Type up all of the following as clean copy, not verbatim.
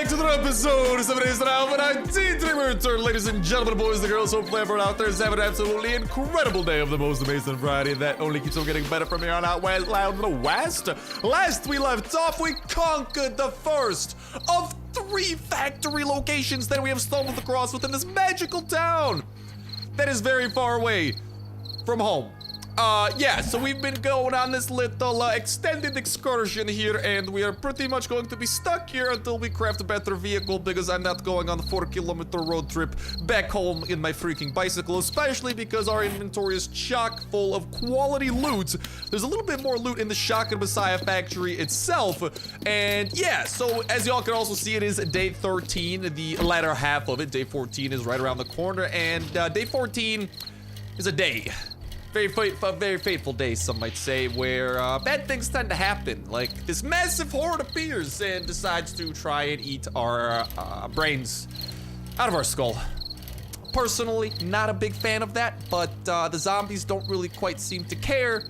back to another episode of 7 Days to Now, and I'm return, ladies and gentlemen, boys and girls. Hopefully everyone out there is having an absolutely incredible day of the most amazing variety that only keeps on getting better from here on out west, loud in the west. Last we left off, we conquered the first of 3 factory locations that we have stumbled across within this magical town that is very far away from home. Yeah, so we've been going on this little extended excursion here, and we are pretty much going to be stuck here until we craft a better vehicle, because I'm not going on the 4-kilometer road trip back home in my freaking bicycle, especially because our inventory is chock full of quality loot. There's a little bit more loot in the Shock and Messiah factory itself, and yeah, so as y'all can also see, it is day 13, the latter half of it. Day 14 is right around the corner, and day 14 is a day. Very fateful day, some might say, where bad things tend to happen. Like, this massive horde appears and decides to try and eat our brains out of our skull. Personally, not a big fan of that, but the zombies don't really quite seem to care,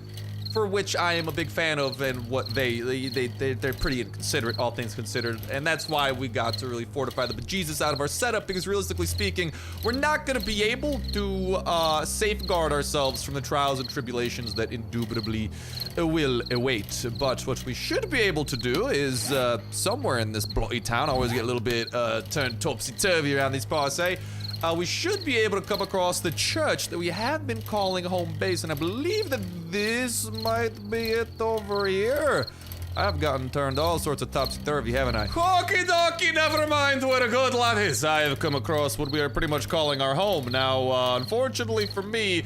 for which I am a big fan of, and what they're pretty inconsiderate, all things considered, and that's why we got to really fortify the bejesus out of our setup, because realistically speaking, we're not gonna be able to safeguard ourselves from the trials and tribulations that indubitably will await. But what we should be able to do is, somewhere in this bloody town, I always get a little bit turned topsy-turvy around these parts, eh? We should be able to come across the church that we have been calling home base, and I believe that this might be it over here. I've gotten turned all sorts of topsy-turvy, haven't I? Okie dokie, never mind what a good lad is. I have come across what we are pretty much calling our home. Now, unfortunately for me,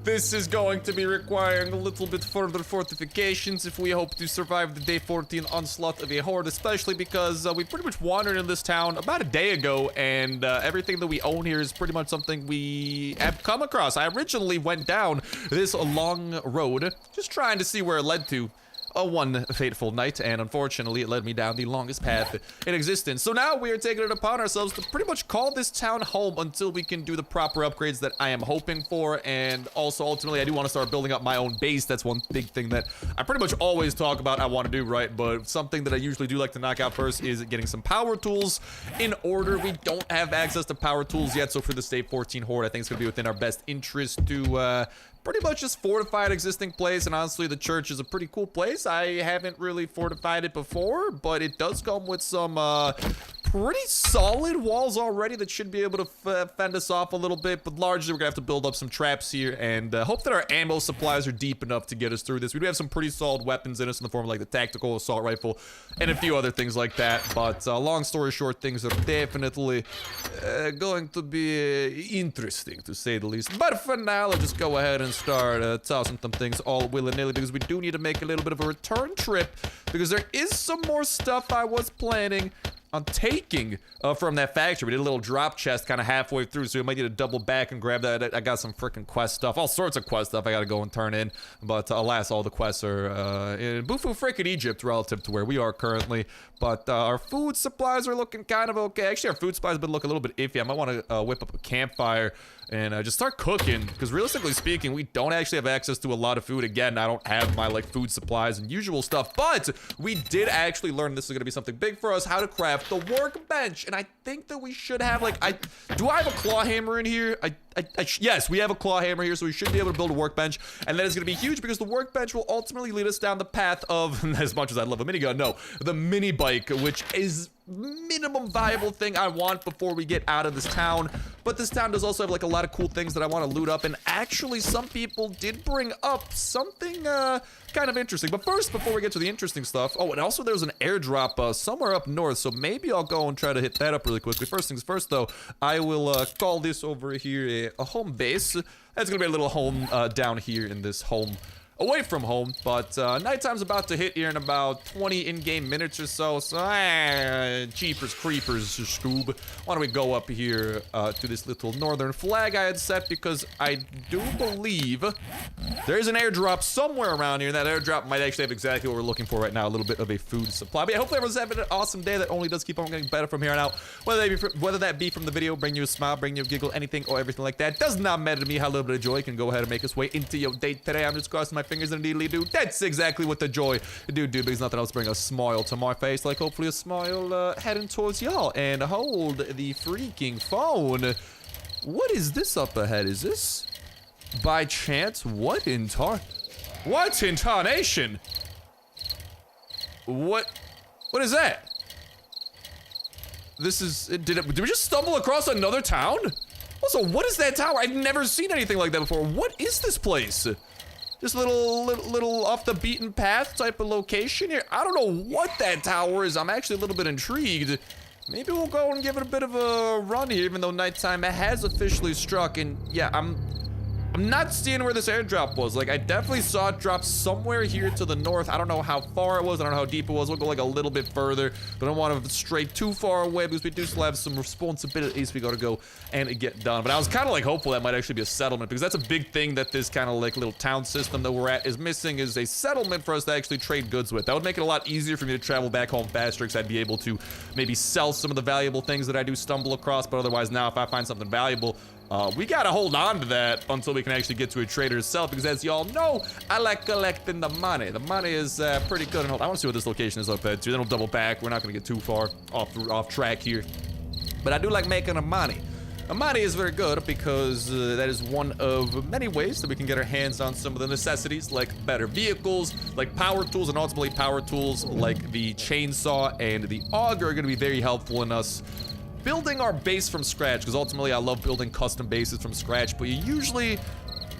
this is going to be requiring a little bit further fortifications if we hope to survive the day 14 onslaught of a horde, especially because we pretty much wandered in this town about a day ago, and everything that we own here is pretty much something we have come across. I originally went down this long road, just trying to see where it led to. One fateful night, and unfortunately it led me down the longest path in existence. So now we are taking it upon ourselves to pretty much call this town home until we can do the proper upgrades that I am hoping for, and also ultimately I do want to start building up my own base. That's one big thing that I pretty much always talk about I want to do, right? But something that I usually do like to knock out first is getting some power tools in order. We don't have access to power tools yet, so for this day 14 horde, I think it's going to be within our best interest to pretty much just fortify an existing place, and honestly, the church is a pretty cool place. I haven't really fortified it before, but it does come with some pretty solid walls already that should be able to fend us off a little bit, but largely we're gonna have to build up some traps here and hope that our ammo supplies are deep enough to get us through this. We do have some pretty solid weapons in us in the form of like the tactical assault rifle and a few other things like that, but long story short, things are definitely going to be interesting, to say the least. But for now, let's just go ahead and start tossing some things all willy-nilly, because we do need to make a little bit of a return trip, because there is some more stuff I was planning on taking from that factory. We did a little drop chest kind of halfway through, so we might need to double back and grab that. I got some freaking quest stuff, all sorts of quest stuff I gotta go and turn in, but alas, all the quests are in Bufu freaking Egypt relative to where we are currently. But our food supplies are looking kind of okay. Actually, our food supplies have been looking a little bit iffy. I might want to whip up a campfire and just start cooking, because realistically speaking, we don't actually have access to a lot of food. Again, I don't have my like food supplies and usual stuff, but we did actually learn, this is gonna be something big for us, how to craft the workbench. And I think that we should have like, do I have a claw hammer in here? Yes, we have a claw hammer here, so we should be able to build a workbench, and that is gonna be huge, because the workbench will ultimately lead us down the path of, as much as I love a minigun, no, the mini bike, which is minimum viable thing I want before we get out of this town. But this town does also have like a lot of cool things that I want to loot up, and actually some people did bring up something kind of interesting. But first, before we get to the interesting stuff, oh, and also there's an airdrop somewhere up north, so maybe I'll go and try to hit that up really quickly. First things first though, I will call this over here a home base. That's gonna be a little home down here in this home away from home, but nighttime's about to hit here in about 20 in-game minutes or so, jeepers creepers, Scoob. Why don't we go up here to this little northern flag I had set, because I do believe there's an airdrop somewhere around here, and that airdrop might actually have exactly what we're looking for right now, a little bit of a food supply. But yeah, hopefully everyone's having an awesome day that only does keep on getting better from here on out, whether that be from the video, bring you a smile, bring you a giggle, anything or everything like that. Does not matter to me how a little bit of joy can go ahead and make its way into your day today. I'm just crossing my fingers indeedly do. That's exactly what the joy do because nothing else bring a smile to my face, like hopefully a smile heading towards y'all. And hold the freaking phone. What is this up ahead? Is this by chance? What in tarnation? What is that? This is, did we just stumble across another town? Also, what is that tower? I've never seen anything like that before. What is this place? Just little off the beaten path type of location here. I don't know what that tower is. I'm actually a little bit intrigued. Maybe we'll go and give it a bit of a run here, even though nighttime has officially struck. And yeah, I'm not seeing where this airdrop was. Like, I definitely saw it drop somewhere here to the north. I don't know how far it was. I don't know how deep it was. We'll go like a little bit further, but I don't want to stray too far away because we do still have some responsibilities we got to go and get done. But I was kind of like hopeful that might actually be a settlement because that's a big thing that this kind of like little town system that we're at is missing, is a settlement for us to actually trade goods with. That would make it a lot easier for me to travel back home faster because I'd be able to maybe sell some of the valuable things that I do stumble across. But otherwise now, if I find something valuable, we gotta hold on to that until we can actually get to a trader itself, because as y'all know, I like collecting the money. The money is pretty good. And I want to see what this location is up at too. Then we'll double back. We're not gonna get too far off track here, but I do like making the money. The money is very good because that is one of many ways that we can get our hands on some of the necessities, like better vehicles, like power tools, and ultimately power tools like the chainsaw and the auger are gonna be very helpful in us building our base from scratch, because ultimately I love building custom bases from scratch, but you usually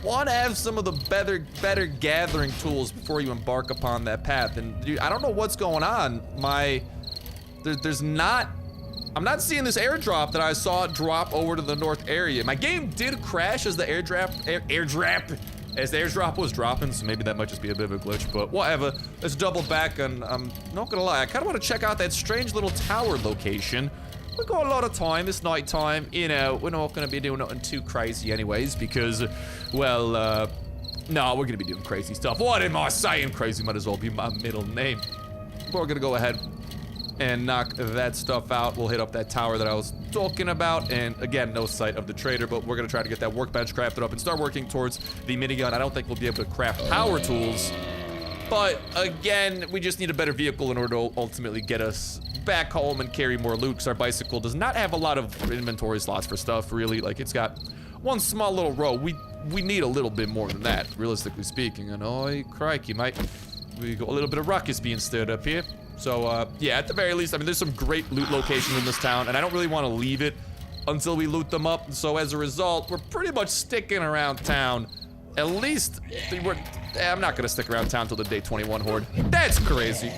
want to have some of the better gathering tools before you embark upon that path. And dude, I don't know what's going on. I'm not seeing this airdrop that I saw drop over to the north area. My game did crash as the airdrop was dropping, so maybe that might just be a bit of a glitch, but whatever. Let's double back, and I'm not gonna lie, I kind of want to check out that strange little tower location. We got a lot of time. It's night time, you know. We're not gonna be doing nothing too crazy anyways, because, well, no, we're gonna be doing crazy stuff. What am I saying? Crazy might as well be my middle name. We're gonna go ahead and knock that stuff out. We'll hit up that tower that I was talking about, and again, no sight of the trader, but we're gonna try to get that workbench crafted up and start working towards the minigun. I don't think we'll be able to craft power tools, but again, we just need a better vehicle in order to ultimately get us back home and carry more loot, because our bicycle does not have a lot of inventory slots for stuff, really. Like, it's got one small little row. We need a little bit more than that, realistically speaking. And oh, crikey, mate, we got a little bit of ruckus being stirred up here. So yeah, at the very least, I mean, there's some great loot locations in this town, and I don't really want to leave it until we loot them up. So as a result, we're pretty much sticking around town. At least I'm not gonna stick around town till the day 21 horde. That's crazy.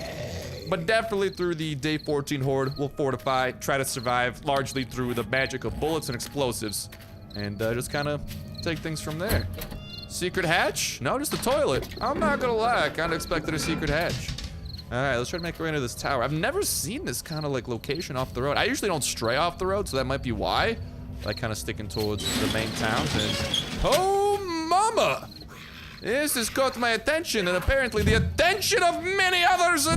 But definitely through the day 14 horde, we'll fortify, try to survive largely through the magic of bullets and explosives, and just kind of take things from there. Secret hatch? No, just a toilet. I'm not gonna lie, I kind of expected a secret hatch. All right, let's try to make our way into this tower. I've never seen this kind of like location off the road. I usually don't stray off the road, so that might be why. I kind of sticking towards the main towns. And oh, mama! This has caught my attention, and apparently the attention of many others.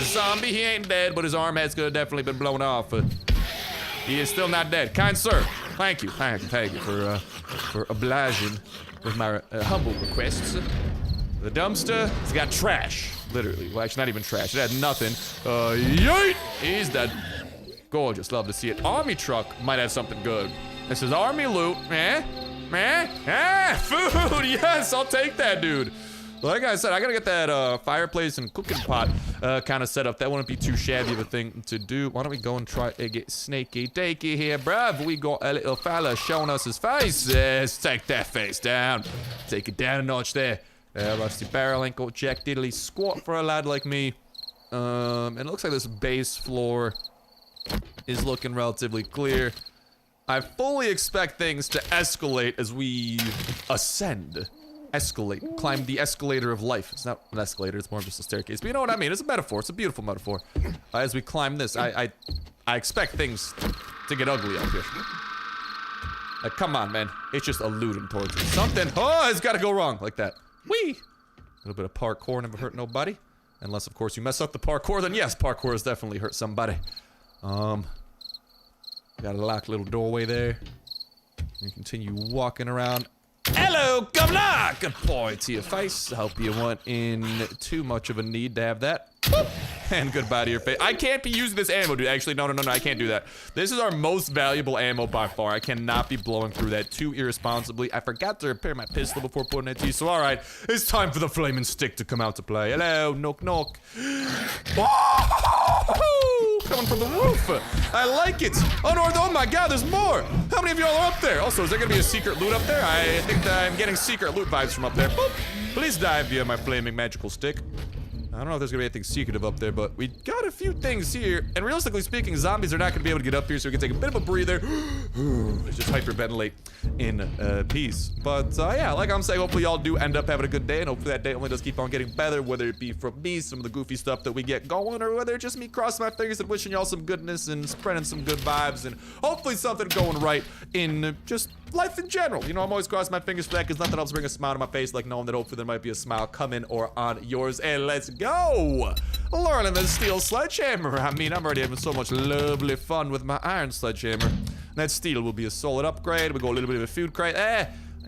Zombie, he ain't dead, but his arm has definitely been blown off. He is still not dead. Kind sir, thank you for obliging with my humble requests. The dumpster has got trash, literally. Well, actually, not even trash. It had nothing. Yeet! He's dead. Gorgeous, love to see it. Army truck might have something good. This is army loot, food, yes, I'll take that, dude. Like I said, I gotta get that fireplace and cooking pot kind of set up. That wouldn't be too shabby of a thing to do. Why don't we go and try to get snaky takey here, bruv? We got a little fella showing us his face. Let's take that face down. Take it down a notch there. Rusty barrel ain't got jack diddly squat for a lad like me. And it looks like this base floor is looking relatively clear. I fully expect things to escalate as we ascend. Escalate. Climb the escalator of life. It's not an escalator, it's more just a staircase. But you know what I mean? It's a metaphor. It's a beautiful metaphor. As we climb this, I expect things to get ugly up here. Like, come on, man. It's just alluding towards it. Something. Oh, it's gotta go wrong. Like that. Whee! A little bit of parkour never hurt nobody. Unless, of course, you mess up the parkour, then yes, parkour has definitely hurt somebody. Got a locked little doorway there. We continue walking around Hello, governor! Good boy to your face. I hope you weren't in too much of a need to have that. Boop. And goodbye to your face. I can't be using this ammo, dude. Actually, no, I can't do that. This is our most valuable ammo by far. I cannot be blowing through that too irresponsibly. I forgot to repair my pistol before putting it to you, so all right. It's time for the flaming stick to come out to play. Hello, knock, knock. Oh, coming from the roof. I like it. Oh my God, there's more. How many of y'all are up there? Also, is there gonna be a secret loot up there? I think that I'm getting secret loot vibes from up there. Boop. Please die via my flaming magical stick. I don't know if there's gonna be anything secretive up there, but we got a few things here. And realistically speaking, zombies are not gonna be able to get up here, so we can take a bit of a breather. Let's just hyperventilate in peace. But yeah, like I'm saying, hopefully y'all do end up having a good day, and hopefully that day only does keep on getting better, whether it be from me, some of the goofy stuff that we get going, or whether it's just me crossing my fingers and wishing y'all some goodness and spreading some good vibes, and hopefully something going right in just life in general. You know, I'm always crossing my fingers for that, because nothing else brings a smile to my face like knowing that hopefully there might be a smile coming or on yours. And let's go! Learning the steel sledgehammer. I mean, I'm already having so much lovely fun with my iron sledgehammer. That steel will be a solid upgrade. We go a little bit of a food crate.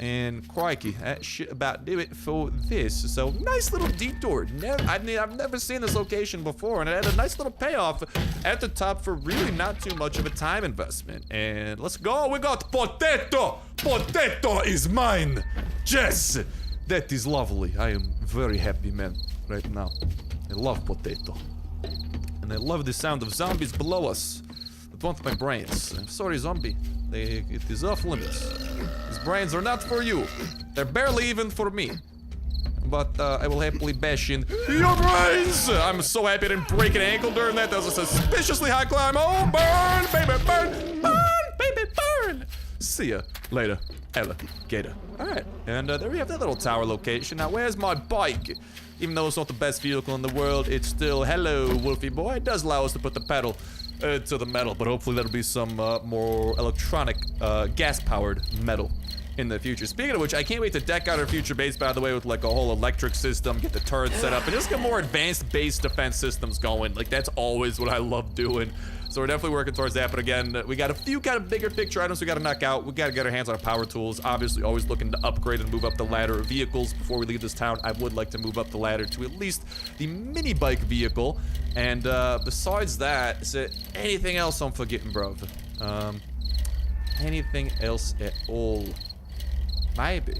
And crikey, that shit about do it for this. So nice little detour. I've never seen this location before, and it had a nice little payoff at the top for really not too much of a time investment. And let's go. We got potato. Potato is mine. Yes, that is lovely. I am very happy, man, right now. I love potato, and I love the sound of zombies below us. That want my brains. I'm sorry, zombie. It is off limits. These brains are not for you. They're barely even for me. But I will happily bash in your brains. I'm so happy I didn't break an ankle during that. That was a suspiciously high climb. Oh, burn, baby, burn, burn, baby, burn. See ya later, alligator. All right, and there we have that little tower location. Now, where's my bike? Even though it's not the best vehicle in the world, it's still, hello, Wolfie boy. It does allow us to put the pedal to the metal, but hopefully that'll be some more electronic, gas-powered metal in the future. Speaking of which, I can't wait to deck out our future base, by the way, with like a whole electric system, get the turrets set up, and just get more advanced base defense systems going. Like, that's always what I love doing. So we're definitely working towards that, but again, we got a few kind of bigger picture items we gotta knock out. We gotta get our hands on our power tools. Obviously, always looking to upgrade and move up the ladder of vehicles. Before we leave this town, I would like to move up the ladder to at least the mini bike vehicle. And besides that, is there anything else I'm forgetting, bro? Anything else at all? Maybe,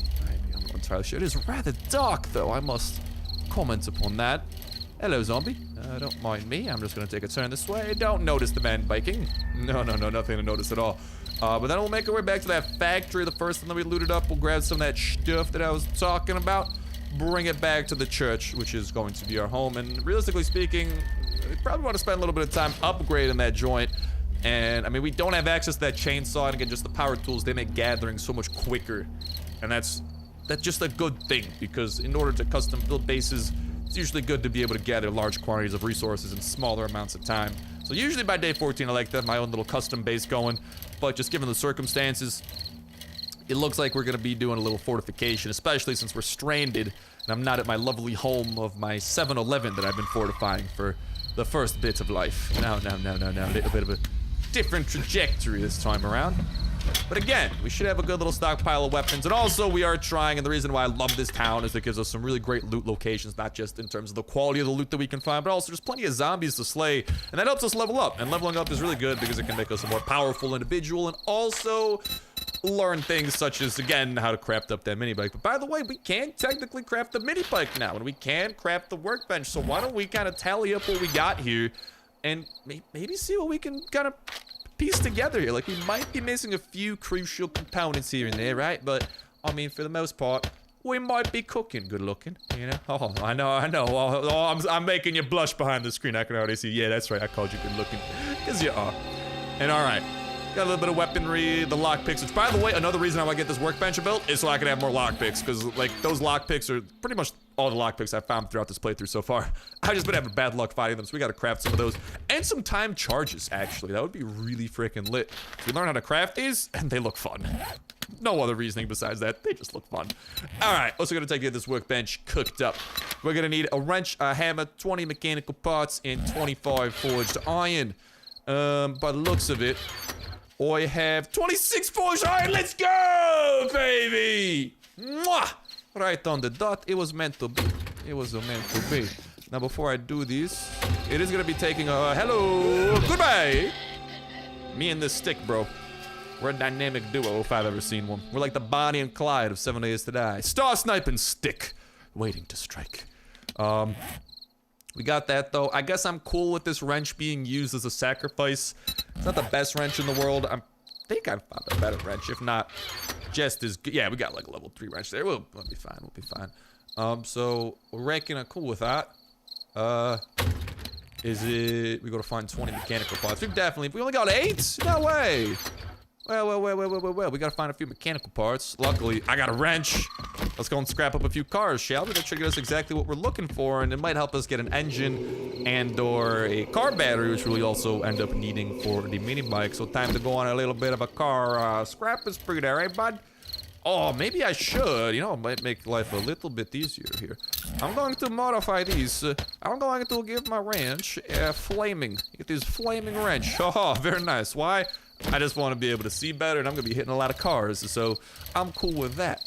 I'm not entirely sure. It is rather dark, though, I must comment upon that. Hello, zombie. Don't mind me. I'm just gonna take a turn this way. Don't notice the man biking. No, nothing to notice at all. But then we'll make our way back to that factory. The first thing that we looted up, we'll grab some of that stuff that I was talking about, bring it back to the church, which is going to be our home. And realistically speaking, we probably want to spend a little bit of time upgrading that joint. And I mean, we don't have access to that chainsaw, and again, just the power tools, they make gathering so much quicker. And that's just a good thing, because in order to custom build bases, it's usually good to be able to gather large quantities of resources in smaller amounts of time. So usually by day 14, I like to have my own little custom base going, but just given the circumstances, it looks like we're gonna be doing a little fortification, especially since we're stranded and I'm not at my lovely home of my 7-Eleven that I've been fortifying for the first bit of life. No, a little bit of a different trajectory this time around. But again, we should have a good little stockpile of weapons. And also, we are trying, and the reason why I love this town is it gives us some really great loot locations, not just in terms of the quality of the loot that we can find, but also there's plenty of zombies to slay. And that helps us level up. And leveling up is really good because it can make us a more powerful individual and also learn things such as, again, how to craft up that mini bike. But by the way, we can technically craft the mini bike now, and we can craft the workbench. So why don't we kind of tally up what we got here and maybe see what we can kind of piece together here. Like, we might be missing a few crucial components here and there, right? But I mean, for the most part, we might be cooking good looking, you know? Oh, I know. Oh, I'm making you blush behind the screen. I can already see. Yeah, that's right. I called you good looking, because you are. And all right, got a little bit of weaponry, the lockpicks, which, by the way, another reason I want to get this workbench built is so I can have more lockpicks, because like those lockpicks are pretty much all the lockpicks I've found throughout this playthrough so far. I've just been having bad luck fighting them, so we gotta craft some of those. And some time charges, actually. That would be really freaking lit. So we learn how to craft these, and they look fun. No other reasoning besides that. They just look fun. All right, also gonna take this workbench cooked up. We're gonna need a wrench, a hammer, 20 mechanical parts, and 25 forged iron. By the looks of it, I have 26 forged iron. Let's go, baby! Mwah! Right on the dot. It was meant to be. It was meant to be. Now, before I do this, it is gonna be taking a hello, goodbye. Me and this stick, bro. We're a dynamic duo if I've ever seen one. We're like the Bonnie and Clyde of 7 Days to Die. Starsnipe and stick, waiting to strike. We got that though. I guess I'm cool with this wrench being used as a sacrifice. It's not the best wrench in the world. I think I found a better wrench. If not, just as good. Yeah, we got like a level 3 wrench there. We'll be fine. We'll be fine. So we're ranking cool with that. Is it? We go to find 20 mechanical parts. We only got 8. No way. Well, we gotta find a few mechanical parts. Luckily, I got a wrench. Let's go and scrap up a few cars, shall we? That should get us exactly what we're looking for, and it might help us get an engine and or a car battery, which we'll also end up needing for the mini bike. So time to go on a little bit of a car scrapping spree there, right, bud? Oh, maybe I should. You know, it might make life a little bit easier here. I'm going to modify these. I'm going to give my wrench flaming. Get this flaming wrench. Oh, very nice. Why? I just want to be able to see better, and I'm going to be hitting a lot of cars, so I'm cool with that.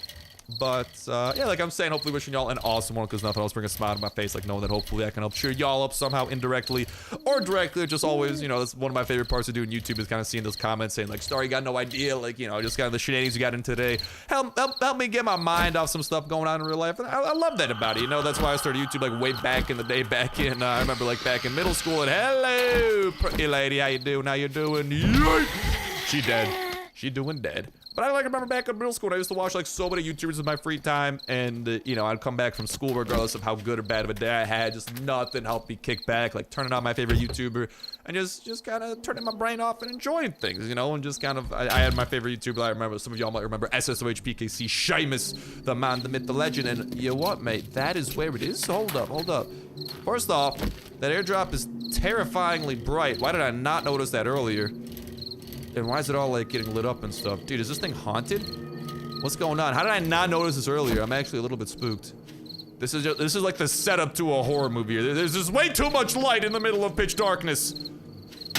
But, yeah, like I'm saying, hopefully wishing y'all an awesome one, because nothing else brings a smile to my face, like knowing that hopefully I can help cheer y'all up somehow indirectly or directly. Just always, you know, that's one of my favorite parts of doing YouTube is kind of seeing those comments saying, like, Star, you got no idea, like, you know, just kind of the shenanigans you got in today. Help me get my mind off some stuff going on in real life. And I love that about it, you know, that's why I started YouTube, like, way back in the day, I remember, like, back in middle school, and hello, pretty lady, how you doing, how you doing? Yeet! She dead. She doing dead. But I remember back in middle school, and I used to watch like so many YouTubers in my free time, and you know, I'd come back from school regardless of how good or bad of a day I had, just nothing helped me kick back, like turning on my favorite YouTuber, and just kind of turning my brain off and enjoying things, you know, and just kind of, I had my favorite YouTuber, I remember, some of y'all might remember SSOHPKC, Seamus, the man, the myth, the legend, and you know what, mate, that is where it is. Hold up. First off, that airdrop is terrifyingly bright. Why did I not notice that earlier? And why is it all like getting lit up and stuff? Dude, is this thing haunted? What's going on? How did I not notice this earlier? I'm actually a little bit spooked. This is like the setup to a horror movie. There's just way too much light in the middle of pitch darkness.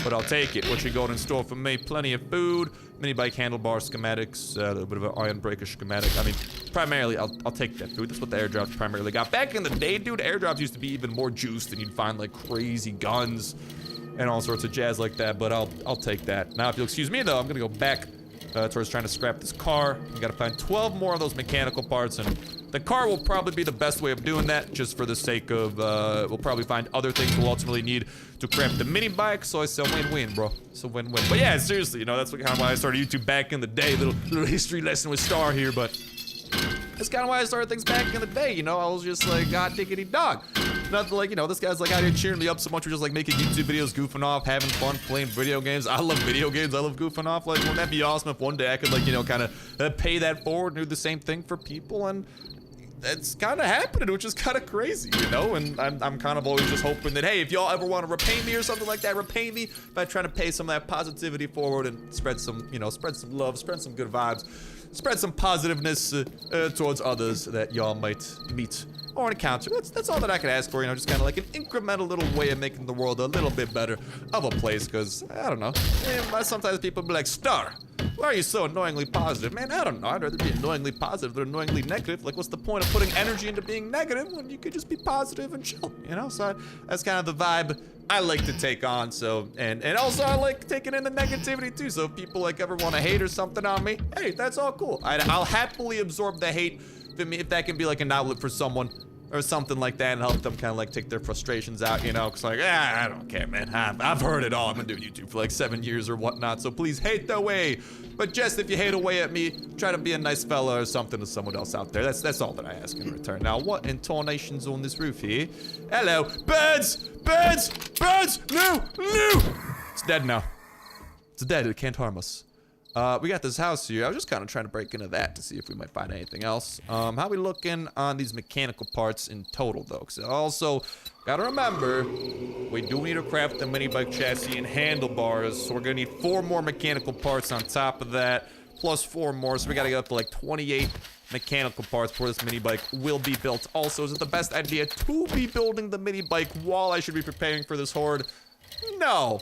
But I'll take it. What you got in store for me? Plenty of food, mini bike handlebar schematics, a little bit of an iron breaker schematic. I mean, primarily, I'll take that food. That's what the airdrops primarily got. Back in the day, dude, airdrops used to be even more juiced, and you'd find like crazy guns and all sorts of jazz like that, but I'll take that. Now, if you'll excuse me, though, I'm gonna go back towards trying to scrap this car. We gotta find 12 more of those mechanical parts, and the car will probably be the best way of doing that, just for the sake of, we'll probably find other things we'll ultimately need to craft the mini bike, so it's a win-win, bro. It's a win-win. But yeah, seriously, you know, that's kind of why I started YouTube back in the day. Little history lesson with Star here, but that's kind of why I started things back in the day, you know? I was just like, God diggity dog. Nothing like, you know, this guy's like out here cheering me up so much. We're just like making YouTube videos, goofing off, having fun, playing video games. I love video games. I love goofing off. Like, wouldn't that be awesome if one day I could, like, you know, kind of pay that forward and do the same thing for people? And it's kind of happening, which is kind of crazy, you know? And I'm kind of always just hoping that, hey, if y'all ever want to repay me or something like that, repay me by trying to pay some of that positivity forward and spread some, you know, spread some love, spread some good vibes, spread some positiveness towards others that y'all might meet or encounter. That's all that I could ask for, you know, just kind of like an incremental little way of making the world a little bit better of a place, because, I don't know, sometimes people be like, Star, why are you so annoyingly positive? Man, I don't know, I'd rather be annoyingly positive than annoyingly negative. Like, what's the point of putting energy into being negative when you could just be positive and chill, you know? So that's kind of the vibe I like to take on, so, and also I like taking in the negativity too, so if people like ever want to hate or something on me, hey, that's all cool. I'll happily absorb the hate if that can be like an outlet for someone or something like that, and help them kind of like take their frustrations out, you know, because like, I don't care, man, I've heard it all. I've been doing YouTube for like 7 years or whatnot, so please hate away. But just if you hate away at me, try to be a nice fella or something to someone else out there. That's all that I ask in return. Now, what intonations on this roof here? Hello, birds, birds, birds, no, no. It's dead now. It's dead, it can't harm us. We got this house here. I was just kind of trying to break into that to see if we might find anything else. How we looking on these mechanical parts in total, though? Because also, gotta remember, we do need to craft the mini bike chassis and handlebars, so we're gonna need 4 more mechanical parts on top of that, plus 4 more, so we gotta get up to like 28 mechanical parts before this mini bike will be built. Also, is it the best idea to be building the mini bike while I should be preparing for this horde? No.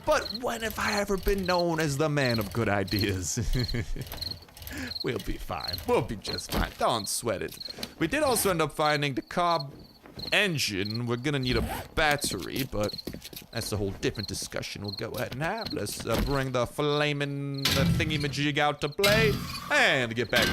But when have I ever been known as the man of good ideas? We'll be fine. We'll be just fine. Don't sweat it. We did also end up finding the carb engine. We're gonna need a battery, but that's a whole different discussion we'll go ahead and have. Let's bring the flaming thingy-majig out to play and get back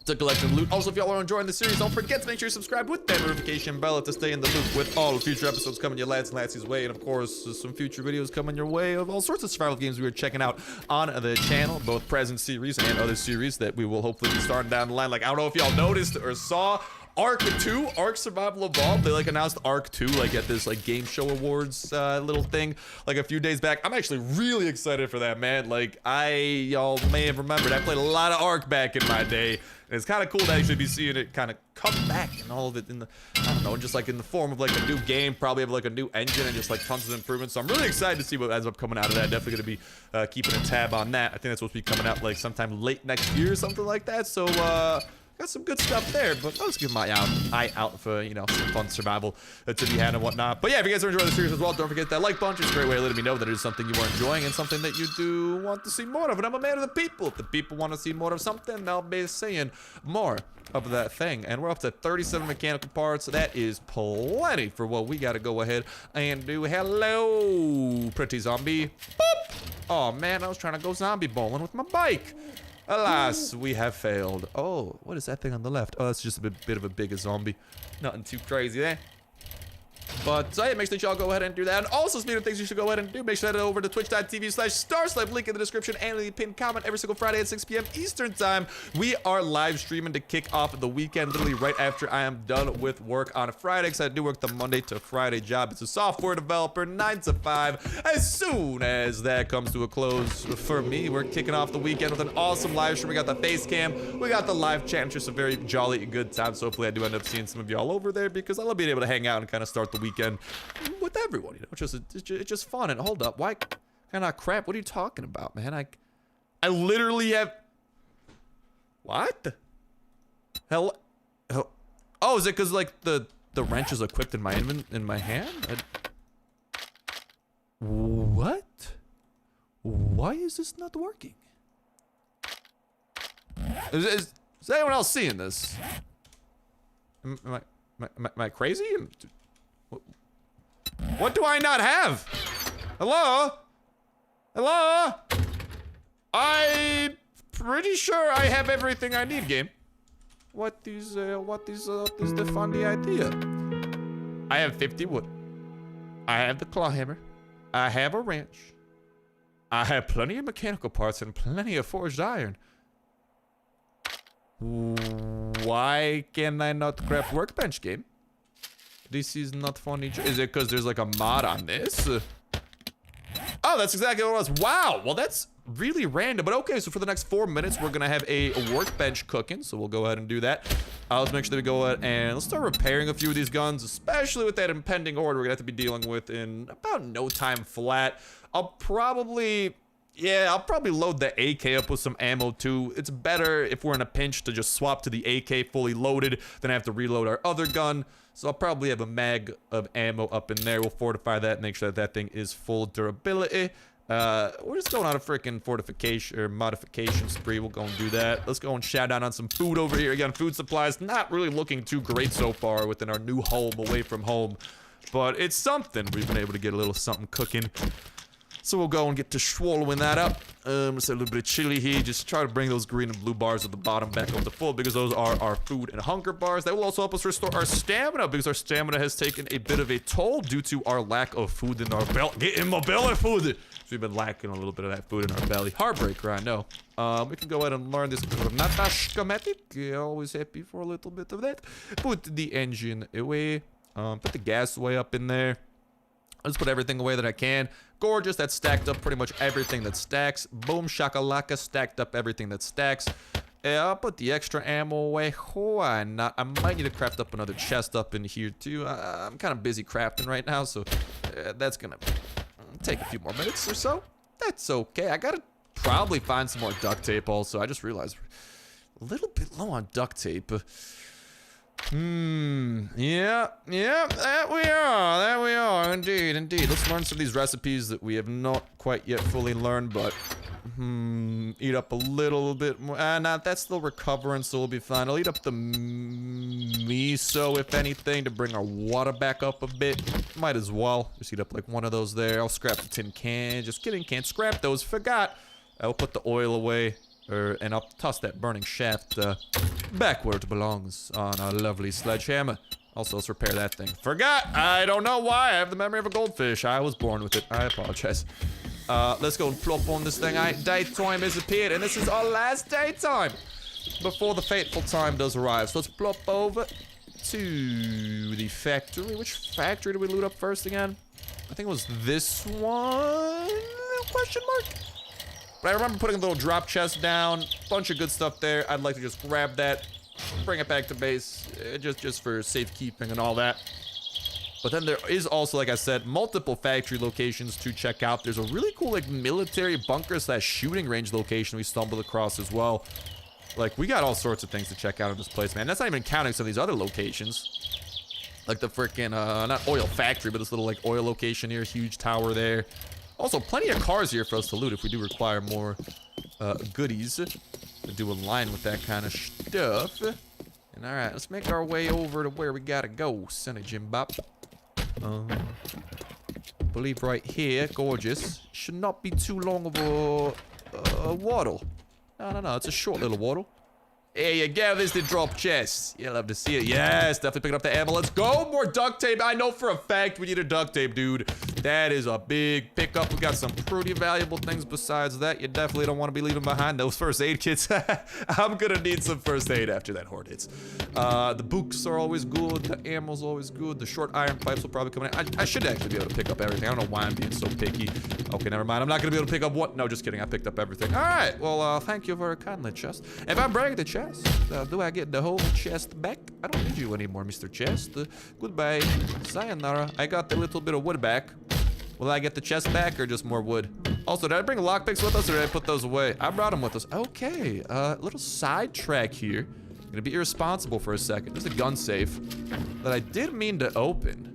to collecting loot. Also, if y'all are enjoying the series, don't forget to make sure you subscribe with that notification bell to stay in the loop with all future episodes coming your lads and lassies way, and of course some future videos coming your way of all sorts of survival games we were checking out on the channel, both present series and other series that we will hopefully be starting down the line. Like, I don't know if y'all noticed or saw Ark 2, Ark Survival Evolved. They like announced Ark 2 like at this like game show awards little thing like a few days back. I'm actually really excited for that, man. Like, y'all may have remembered I played a lot of Ark back in my day, and it's kind of cool to actually be seeing it kind of come back and all of it in the, I don't know, just like in the form of like a new game, probably have like a new engine and just like tons of improvements. So I'm really excited to see what ends up coming out of that. Definitely gonna be keeping a tab on that. I think that's supposed to be coming out like sometime late next year or something like that. So got some good stuff there, but I'll just give my eye out for, you know, some fun survival to be had and whatnot. But yeah, if you guys are enjoying the series as well, don't forget that like button. It's a great way of letting me know that it is something you are enjoying and something that you do want to see more of. And I'm a man of the people. If the people want to see more of something, I'll be saying more of that thing. And we're up to 37 mechanical parts. That is plenty for what we got to go ahead and do. Hello, pretty zombie. Boop. Oh man, I was trying to go zombie bowling with my bike. Alas, we have failed. Oh, what is that thing on the left? Oh, that's just a bit of a bigger zombie. Nothing too crazy there. But yeah, make sure that y'all go ahead and do that. And also, speaking of things you should go ahead and do, make sure to head over to twitch.tv/Starsnipe, link in the description and in the pinned comment. Every single Friday at 6 p.m. Eastern time, we are live streaming to kick off the weekend, literally right after I am done with work on a Friday, because I do work the Monday to Friday job. It's a software developer, 9 to 5. As soon as that comes to a close for me, we're kicking off the weekend with an awesome live stream. We got the face cam, we got the live chat, and just a very jolly good time. So hopefully I do end up seeing some of y'all over there, because I love being able to hang out and kind of start the weekend with everyone, you know. It's just fun. And hold up, why kind of crap? What are you talking about, man? I literally have, what the hell? Oh, is it because like the wrench is equipped in my hand? What? Why is this not working? Is anyone else seeing this? Am I crazy? What do I not have? Hello? Hello? I'm pretty sure I have everything I need, game. What is the funny idea? I have 50 wood. I have the claw hammer. I have a wrench. I have plenty of mechanical parts and plenty of forged iron. Why can I not craft workbench, game? This is not funny. Is it because there's like a mod on this? Oh, that's exactly what it was. Wow. Well, that's really random. But okay, so for the next 4 minutes, we're going to have a workbench cooking. So we'll go ahead and do that. Let's make sure that we go ahead and let's start repairing a few of these guns, especially with that impending horde we're going to have to be dealing with in about no time flat. I'll probably load the AK up with some ammo too. It's better if we're in a pinch to just swap to the AK fully loaded than have to reload our other gun. So I'll probably have a mag of ammo up in there. We'll fortify that, make sure that that thing is full durability. We're just going on a freaking fortification or modification spree. We'll go and do that. Let's go and shout out on some food over here. Again, food supplies not really looking too great so far within our new home away from home. But it's something. We've been able to get a little something cooking. So we'll go and get to swallowing that up. It's a little bit of chili here. Just try to bring those green and blue bars at the bottom back up to full, because those are our food and hunger bars. That will also help us restore our stamina, because our stamina has taken a bit of a toll due to our lack of food in our belly. Get in my belly food! So we've been lacking a little bit of that food in our belly. Heartbreaker, I know. We can go ahead and learn this Granata schematic. Always happy for a little bit of that. Put the engine away. Put the gas way up in there. Let's put everything away that I can. Gorgeous, that's stacked up pretty much everything that stacks. Boom, shakalaka, stacked up everything that stacks. I'll put the extra ammo away. Why not? I might need to craft up another chest up in here too. I'm kind of busy crafting right now, so that's gonna take a few more minutes or so. That's okay. I gotta probably find some more duct tape also. I just realized we're a little bit low on duct tape. Yeah, that we are, indeed. Let's learn some of these recipes that we have not quite yet fully learned, but Eat up a little bit more. Nah, that's still recovering, so we'll be fine. I'll eat up the miso, if anything, to bring our water back up a bit. Might as well. Just eat up like one of those there. I'll scrap the tin can. Just kidding, can't scrap those. Forgot. I'll put the oil away. And I'll toss that burning shaft back where it belongs on our lovely sledgehammer. Also, let's repair that thing. Forgot! I don't know why. I have the memory of a goldfish. I was born with it. I apologize. Let's go and plop on this thing. Daytime has appeared, and this is our last daytime before the fateful time does arrive. So let's plop over to the factory. Which factory did we loot up first again? I think it was this one? Question mark? But I remember putting a little drop chest down. Bunch of good stuff there. I'd like to just grab that, bring it back to base, just for safekeeping and all that. But then there is also, like I said, multiple factory locations to check out. There's a really cool, like, military bunker / shooting range location we stumbled across as well. Like, we got all sorts of things to check out in this place, man. That's not even counting some of these other locations. Like the freaking, not oil factory, but this little, like, oil location here. Huge tower there. Also, plenty of cars here for us to loot if we do require more goodies to do in line with that kind of stuff. And alright, let's make our way over to where we gotta go, Sonny Jim Bop. Believe right here, gorgeous. Should not be too long of a waddle. No, it's a short little waddle. There you go, there's the drop chest. You love to see it. Yes, definitely picking up the ammo. Let's go, more duct tape. I know for a fact we need a duct tape, dude. That is a big pickup. We got some pretty valuable things besides that. You definitely don't want to be leaving behind those first aid kits. I'm gonna need some first aid after that horde hits. The books are always good. The ammo's always good. The short iron pipes will probably come in. I should actually be able to pick up everything. I don't know why I'm being so picky. Okay, never mind. I'm not gonna be able to pick up what? No, just kidding. I picked up everything. All right. Well, thank you very kindly, chest. If I break the chest, do I get the whole chest back? I don't need you anymore, Mr. Chest. Goodbye. Sayonara. I got a little bit of wood back. Will I get the chest back or just more wood? Also, did I bring lockpicks with us or did I put those away? I brought them with us. Okay, little sidetrack here. Gonna be irresponsible for a second. There's a gun safe that I did mean to open.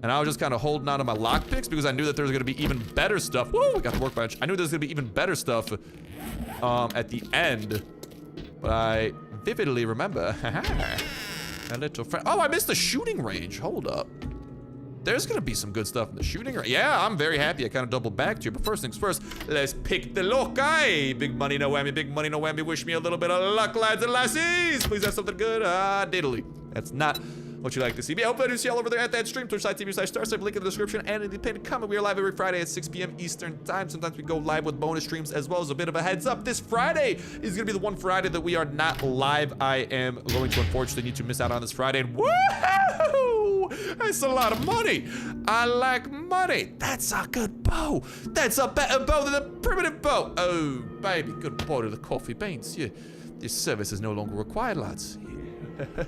And I was just kind of holding on to my lockpicks because I knew that there was gonna be even better stuff. Woo, we got the workbench. I knew there was gonna be even better stuff at the end. But I vividly remember, a little friend. Oh, I missed the shooting range. Hold up. There's gonna be some good stuff in the shooting range. Yeah, I'm very happy I kind of doubled back to you. But first things first, let's pick the lock. Aye, big money, no whammy. Big money, no whammy. Wish me a little bit of luck, lads and lassies. Please have something good. Diddly. That's not what you like to see. I hope I do see you all over there at that stream. Twitch.tv/Starsnipe. Link in the description and in the pinned comment. We are live every Friday at 6 p.m. Eastern time. Sometimes we go live with bonus streams as well as a bit of a heads up. This Friday is gonna be the one Friday that we are not live. I am going to unfortunately need to miss out on this Friday. And woohoo! That's a lot of money. I like money. That's a good bow. That's a better bow than the primitive bow. Oh, baby, good boy to the coffee beans. Yeah, this service is no longer required, lads. Yeah.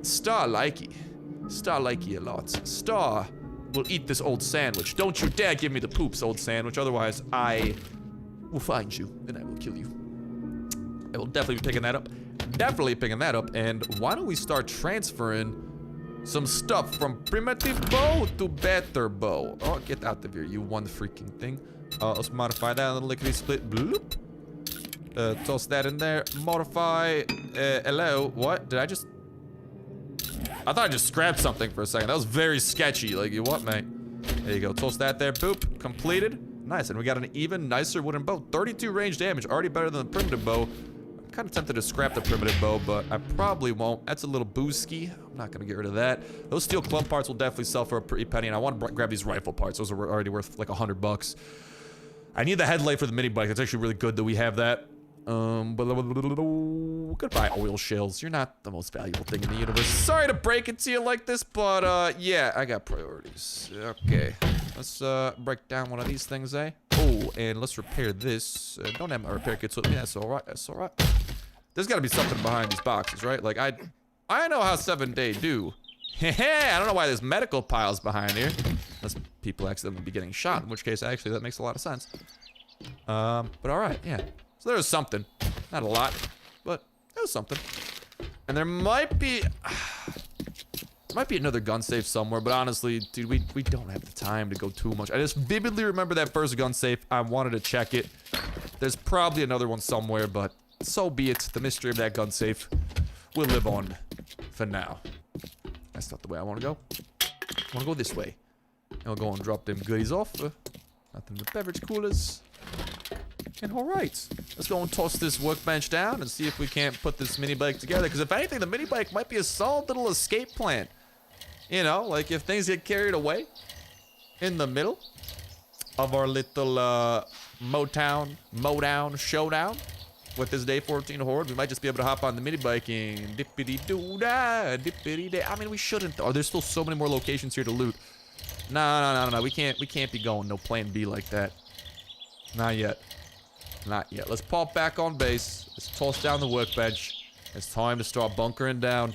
Star likey a lot. Star will eat this old sandwich. Don't you dare give me the poops, old sandwich. Otherwise, I will find you and I will kill you. I will definitely be picking that up. Definitely picking that up. And why don't we start transferring some stuff from primitive bow to better bow? Oh, get out of here, you one freaking thing. Let's modify that a little lickety split. Bloop. Toss that in there. Modify. Hello. What? Did I just... I thought I just scrapped something for a second. That was very sketchy. Like, you what, mate? There you go. Toss that there. Boop. Completed. Nice. And we got an even nicer wooden bow. 32 range damage. Already better than the primitive bow. I'm kind of tempted to scrap the primitive bow, but I probably won't. That's a little boosky. I'm not going to get rid of that. Those steel club parts will definitely sell for a pretty penny. And I want to grab these rifle parts. Those are already worth like $100. I need the headlight for the mini bike. It's actually really good that we have that. Goodbye, oil shells. You're not the most valuable thing in the universe. Sorry to break it to you like this, but yeah, I got priorities. Okay, let's break down one of these things, eh? Oh, and let's repair this. Don't have my repair kits with me. That's all right. That's all right. There's got to be something behind these boxes, right? Like I know how 7-Day do. I don't know why there's medical piles behind here, unless people accidentally be getting shot. In which case, actually, that makes a lot of sense. But all right, yeah. So there was something. Not a lot, but there was something. And there might be... There might be another gun safe somewhere, but honestly, dude, we don't have the time to go too much. I just vividly remember that first gun safe. I wanted to check it. There's probably another one somewhere, but so be it. The mystery of that gun safe will live on for now. That's not the way I want to go. I want to go this way. And we'll go and drop them goodies off. Nothing but beverage coolers. And alright, let's go and toss this workbench down and see if we can't put this mini bike together. Because if anything, the mini bike might be a solid little escape plan. You know, like if things get carried away in the middle of our little Modown showdown with this day 14 horde, we might just be able to hop on the mini bike and dippity-doo-dah, dippity-da. I mean, we shouldn't though. There's still so many more locations here to loot. No. We can't be going no plan B like that. Not yet. Not yet. Let's pop back on base. Let's toss down the workbench. It's time to start bunkering down.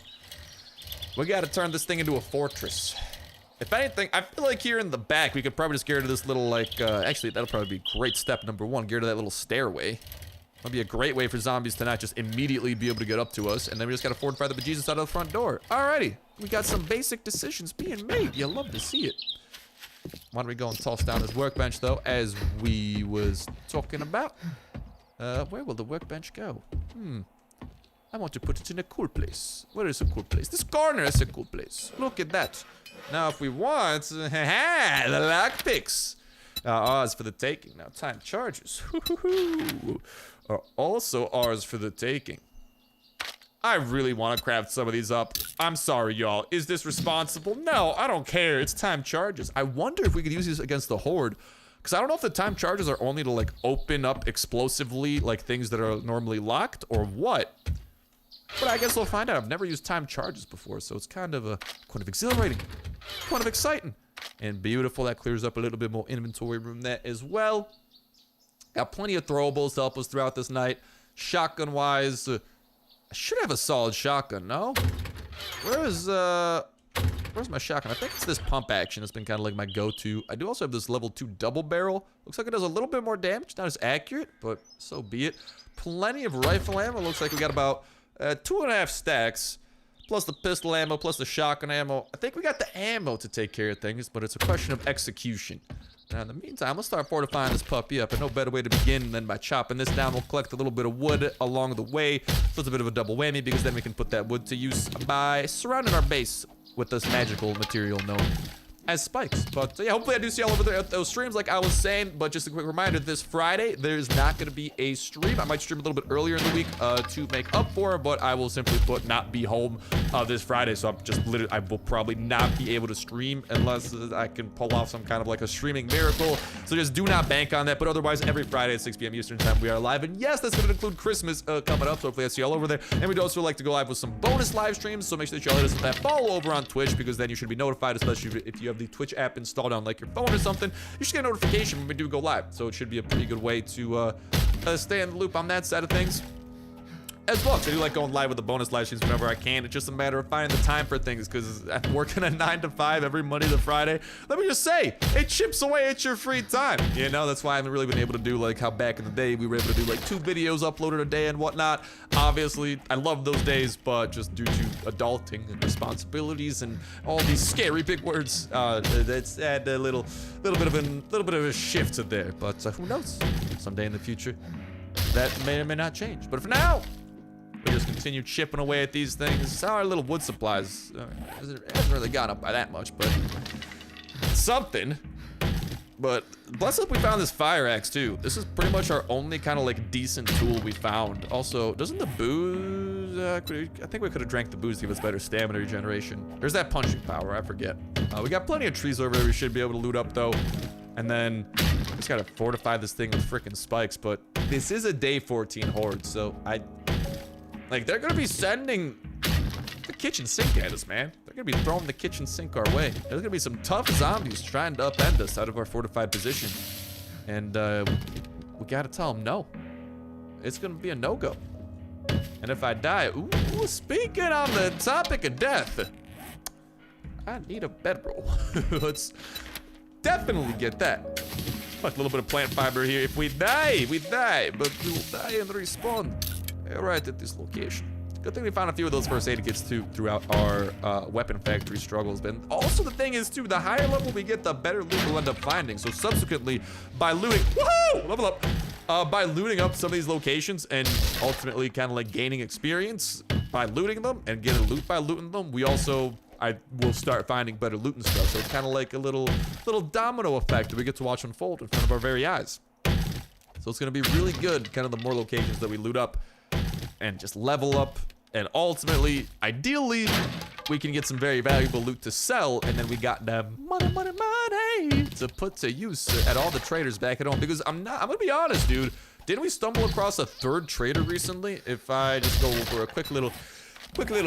We gotta turn this thing into a fortress. If anything, I feel like here in the back, we could probably just get rid of this little, like, actually, that'll probably be great step number one. Get rid of that little stairway. That'll be a great way for zombies to not just immediately be able to get up to us. And then we just gotta fortify the bejesus out of the front door. Alrighty. We got some basic decisions being made. You love to see it. Why don't we go and toss down this workbench, though, as we was talking about? Where will the workbench go? I want to put it in a cool place. Where is a cool place? This corner is a cool place. Look at that. Now, if we want, the lockpicks are ours for the taking. Now, time charges are also ours for the taking. I really want to craft some of these up. I'm sorry, y'all. Is this responsible? No, I don't care. It's time charges. I wonder if we could use these against the horde. Because I don't know if the time charges are only to, like, open up explosively, like, things that are normally locked, or what. But I guess we'll find out. I've never used time charges before, so it's kind of exhilarating. Kind of exciting. And beautiful. That clears up a little bit more inventory room there as well. Got plenty of throwables to help us throughout this night. Shotgun-wise... I should have a solid shotgun, no? Where's my shotgun? I think it's this pump action that's been kind of like my go-to. I do also have this level 2 double barrel. Looks like it does a little bit more damage. Not as accurate, but so be it. Plenty of rifle ammo. Looks like we got about 2.5 stacks. Plus the pistol ammo, plus the shotgun ammo. I think we got the ammo to take care of things, but it's a question of execution. Now, in the meantime, let's start fortifying this puppy up. And no better way to begin than by chopping this down. We'll collect a little bit of wood along the way. So it's a bit of a double whammy because then we can put that wood to use by surrounding our base with this magical material known as spikes. But yeah, hopefully I do see y'all over there at those streams like I was saying. But just a quick reminder, this Friday, there's not going to be a stream. I might stream a little bit earlier in the week to make up for it, but I will simply put not be home this Friday. So I'm just literally, I will probably not be able to stream unless I can pull off some kind of like a streaming miracle. So just do not bank on that. But otherwise, every Friday at 6 p.m. Eastern time, we are live. And yes, that's going to include Christmas coming up. So hopefully I see y'all over there. And we'd also like to go live with some bonus live streams. So make sure that y'all hit us with that follow over on Twitch, because then you should be notified, especially if you have the Twitch app installed on like your phone or something. You should get a notification when we do go live. So it should be a pretty good way to stay in the loop on that side of things as well. So I do like going live with the bonus live streams whenever I can. It's just a matter of finding the time for things, because I'm working a 9 to 5 every Monday to Friday. Let me just say, it chips away at your free time. You know, that's why I haven't really been able to do like how back in the day we were able to do like 2 videos uploaded a day and whatnot. Obviously, I love those days, but just due to adulting and responsibilities and all these scary big words, that's had a little bit of a shift to there. But who knows? Someday in the future, that may or may not change. But for now, we just continue chipping away at these things. Our little wood supplies hasn't really gone up by that much, but something. But bless us, we found this fire axe too. This is pretty much our only kind of like decent tool we found. Also, doesn't the booze, I think we could have drank the booze to give us better stamina regeneration. There's that punching power, I forget. We got plenty of trees over there we should be able to loot up though. And then just gotta fortify this thing with freaking spikes. But this is a day 14 horde, so like, they're gonna be sending the kitchen sink at us, man. They're gonna be throwing the kitchen sink our way. There's gonna be some tough zombies trying to upend us out of our fortified position. And we gotta tell them no. It's gonna be a no-go. And if I die, ooh, speaking on the topic of death, I need a bedroll. Let's definitely get that. Like a little bit of plant fiber here. If we die, we die, but we'll die and respawn right at this location. Good thing we found a few of those first aid kits too throughout our weapon factory struggles. But also the thing is too, the higher level we get, the better loot we'll end up finding. So subsequently, by looting, woohoo, level up, by looting up some of these locations and ultimately kind of like gaining experience by looting them and getting loot by looting them, we also I will start finding better loot and stuff. So it's kind of like a little domino effect that we get to watch unfold in front of our very eyes. So it's gonna be really good, kind of the more locations that we loot up and just level up. And ultimately, ideally, we can get some very valuable loot to sell, and then we got the money to put to use at all the traders back at home. Because I'm gonna be honest, dude. Didn't we stumble across a third trader recently? If I just go for a quick little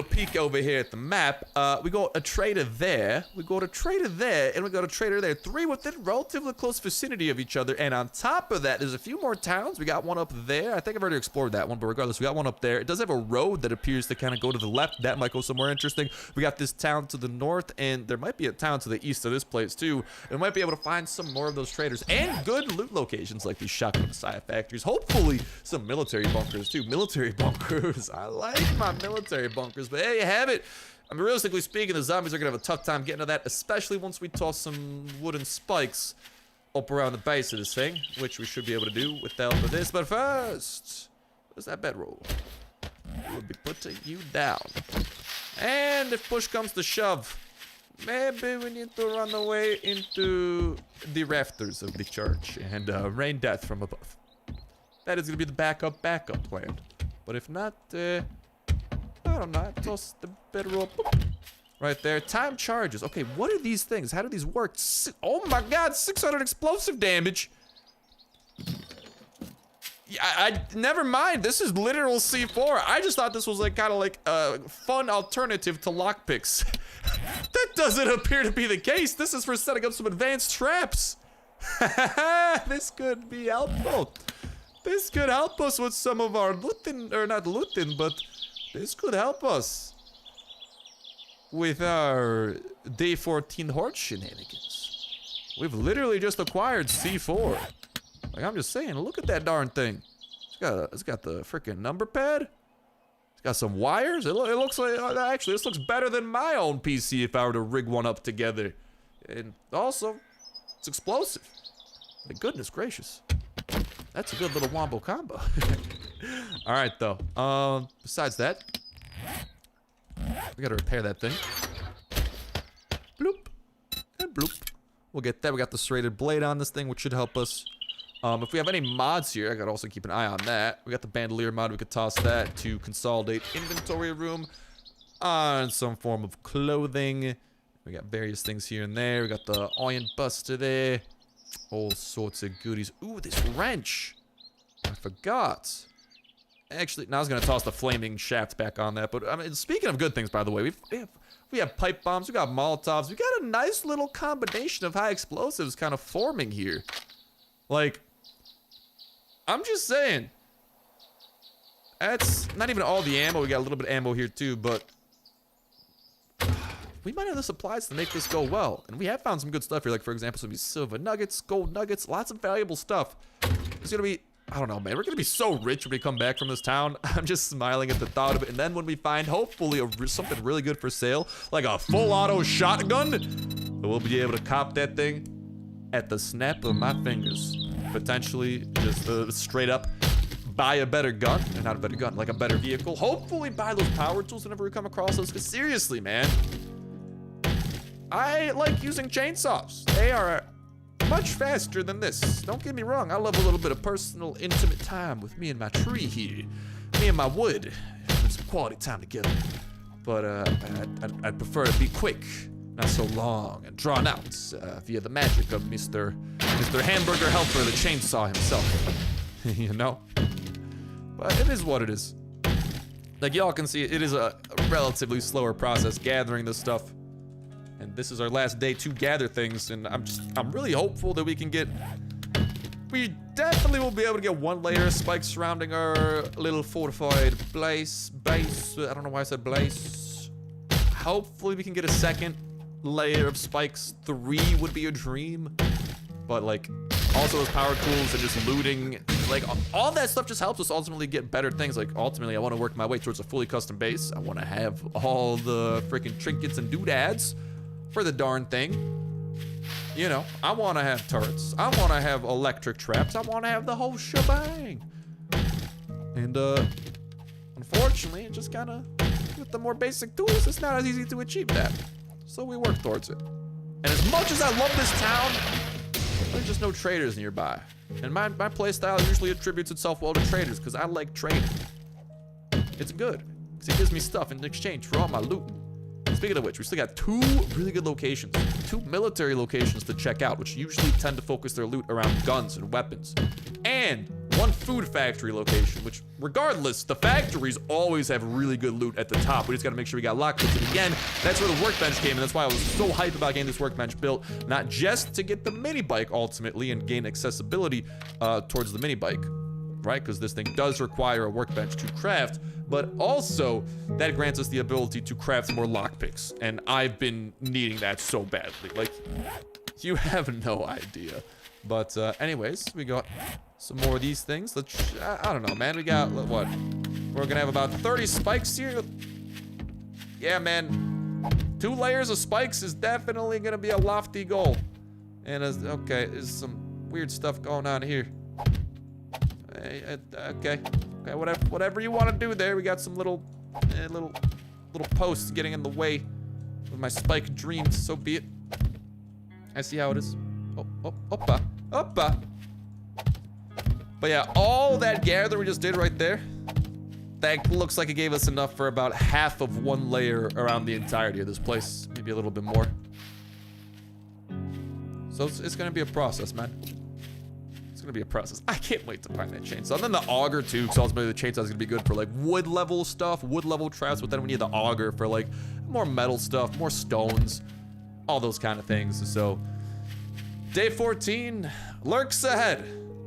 peek over here at the map, we got a trader there, we got a trader there, and we got a trader there. 3 within relatively close vicinity of each other, and on top of that, there's a few more towns. We got one up there. I think I've already explored that one, but regardless, we got one up there. It does have a road that appears to kind of go to the left. That might go somewhere interesting. We got this town to the north, and there might be a town to the east of this place, too. And we might be able to find some more of those traders, and good loot locations like these shotgun Messiah factories. Hopefully, some military bunkers, too. Military bunkers. I like my military bunkers, but there you have it. I mean, realistically speaking, the zombies are gonna have a tough time getting to that, especially once we toss some wooden spikes up around the base of this thing, which we should be able to do with the help of this. But first, where's that bedroll? We'll be putting you down. And if push comes to shove, maybe we need to run away into the rafters of the church and rain death from above. That is gonna be the backup plan. But if not, I don't know, toss the bedroll right there. Time charges. Okay, what are these things? How do these work? Oh my god, 600 explosive damage. Yeah, never mind. This is literal C4. I just thought this was like kind of like a fun alternative to lockpicks. That doesn't appear to be the case. This is for setting up some advanced traps. This could be helpful. This could help us with some of our looting, or not looting, but this could help us with our day 14 horde shenanigans. We've literally just acquired C4. Like, I'm just saying, look at that darn thing. It's got the freaking number pad. It's got some wires. It looks like, actually, this looks better than my own PC if I were to rig one up together. And also, it's explosive. Like, goodness gracious. That's a good little wombo combo. All right, though. Besides that, we gotta repair that thing. Bloop and bloop. We'll get that. We got the serrated blade on this thing, which should help us. If we have any mods here, I gotta also keep an eye on that. We got the bandolier mod. We could toss that to consolidate inventory room on some form of clothing. We got various things here and there. We got the iron buster there. All sorts of goodies. Ooh, this wrench. I forgot. Actually, now I was gonna toss the flaming shaft back on that, but I mean, speaking of good things, by the way, we have pipe bombs, we got Molotovs, we got a nice little combination of high explosives kind of forming here. Like, I'm just saying, that's not even all the ammo. We got a little bit of ammo here too, but we might have the supplies to make this go well. And we have found some good stuff here, like for example, some silver nuggets, gold nuggets, lots of valuable stuff. It's gonna be, I don't know, man. We're gonna be so rich when we come back from this town. I'm just smiling at the thought of it. And then when we find, hopefully, something really good for sale, like a full auto shotgun, we'll be able to cop that thing at the snap of my fingers. Potentially, just straight up buy a better gun, or not a better gun, like a better vehicle. Hopefully, buy those power tools whenever we come across those. Because seriously, man, I like using chainsaws. They are much faster than this. Don't get me wrong, I love a little bit of personal, intimate time with me and my tree here. Me and my wood. Having some quality time together. But I'd prefer to be quick, not so long and drawn out via the magic of Mr. Hamburger Helper, the chainsaw himself. You know? But it is what it is. Like y'all can see, it is a relatively slower process gathering this stuff. And this is our last day to gather things, and I'm really hopeful that we definitely will be able to get one layer of spikes surrounding our little fortified base. I don't know why I said place. Hopefully we can get a second layer of spikes. 3 would be a dream. But like, also those power tools and just looting Like, all that stuff just helps us ultimately get better things. Like, ultimately, I want to work my way towards a fully custom base. I want to have all the freaking trinkets and doodads for the darn thing. You know, I want to have turrets. I want to have electric traps. I want to have the whole shebang. And, unfortunately, it just kind of, with the more basic tools, it's not as easy to achieve that. So we work towards it. And as much as I love this town, there's just no traders nearby. And my playstyle usually attributes itself well to traders because I like trading. It's good, because it gives me stuff in exchange for all my loot. Speaking of which, we still got 2 really good locations, 2 military locations to check out, which usually tend to focus their loot around guns and weapons. And 1 food factory location, which regardless, the factories always have really good loot at the top. We just gotta make sure we got lockpicks. And again, that's where the workbench came, and that's why I was so hyped about getting this workbench built, not just to get the mini bike ultimately and gain accessibility towards the mini bike, right? Because this thing does require a workbench to craft, but also that grants us the ability to craft more lockpicks. And I've been needing that so badly. Like, you have no idea. But anyways, we got some more of these things. Let's, I don't know, man. We got, what? We're gonna have about 30 spikes here. Yeah, man. 2 layers of spikes is definitely gonna be a lofty goal. And, okay, there's some weird stuff going on here. Okay, whatever you want to do there. We got some little posts getting in the way of my spike dreams. So be it. I see how it is. Oppa. But yeah, all that gather we just did right there, that looks like it gave us enough for about half of 1 layer around the entirety of this place. Maybe a little bit more. So it's gonna be a process, man. It's gonna be a process. I can't wait to find that chainsaw. And then the auger too, because ultimately the chainsaw is gonna be good for like wood level stuff, wood level traps, but then we need the auger for like more metal stuff, more stones, all those kind of things. So day 14 lurks ahead,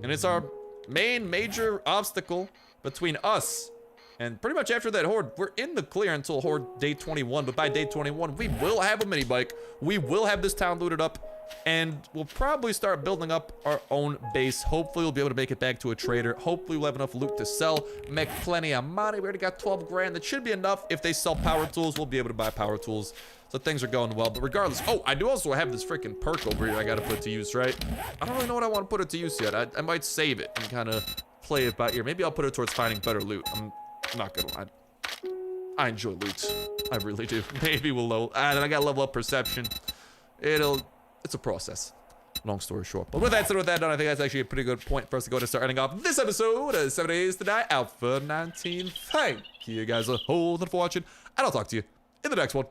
and it's our main major obstacle between us and pretty much after that horde. We're in the clear until horde day 21, but by day 21 we will have a mini bike, we will have this town looted up, and we'll probably start building up our own base. Hopefully we'll be able to make it back to a trader. Hopefully we'll have enough loot to sell, make plenty of money. We already got 12 grand. That should be enough. If they sell power tools, we'll be able to buy power tools. So things are going well, but regardless, oh, I do also have this freaking perk over here I gotta put to use, right? I don't really know what I want to put it to use yet. I might save it and kind of play it by ear. Maybe I'll put it towards finding better loot. I'm not gonna lie. I enjoy loot. I really do. Maybe we'll level, and then I gotta level up perception. It's a process. Long story short. But with that said, with that done, I think that's actually a pretty good point for us to go and start ending off this episode of 7 Days to Die Alpha 19. Thank you guys a whole lot for watching, and I'll talk to you in the next one.